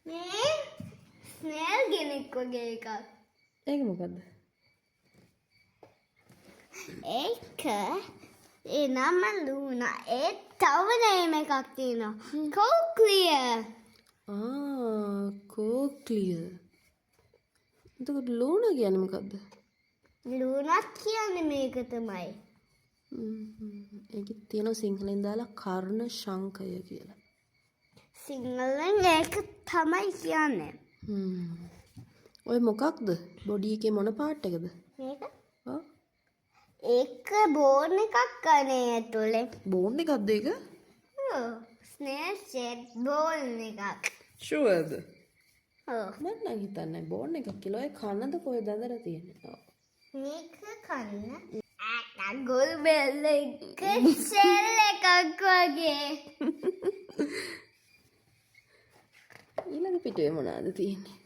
මේ ස්නේල් කෙනෙක් වගේ එකක්. ඒක මොකද්ද? ඒක ඒ නම ලූනා. ඒ තව නේම එකක් තියෙනවා. කෝක්ලියර්. කෝක්ලියර්. එතකොට ලූනා කියන්නේ මොකද්ද? ලූනාත් කියන්නේ මේක තමයි. ඒකේ තියෙන සිංහලෙන් දාලා කර්ණ ශංකය කියලා. සිංහලෙන් ඒක තමයි කියන්නේ. ඔය මොකක්ද? බොඩි එකේ මොන පාර්ට් එකද? මේක ආ ඒක බෝන් එකක් කනේ ඇතුලේ. බෝන් එකක්ද ඒක? ස්නේල් ෂේප් බෝන් එකක්. ෂුවර්ද? ඔව්. මම නම් හිතන්නේ බෝන් එකක් කියලා. ඒ කනද කොහෙද ඇඳලා තියෙන්නේ? මේක කන්න ගොල් බෙල්ල එක ෂෙල් එකක් වගේ. ඊළඟ පිටුවේ මොනවද තියෙන්නේ?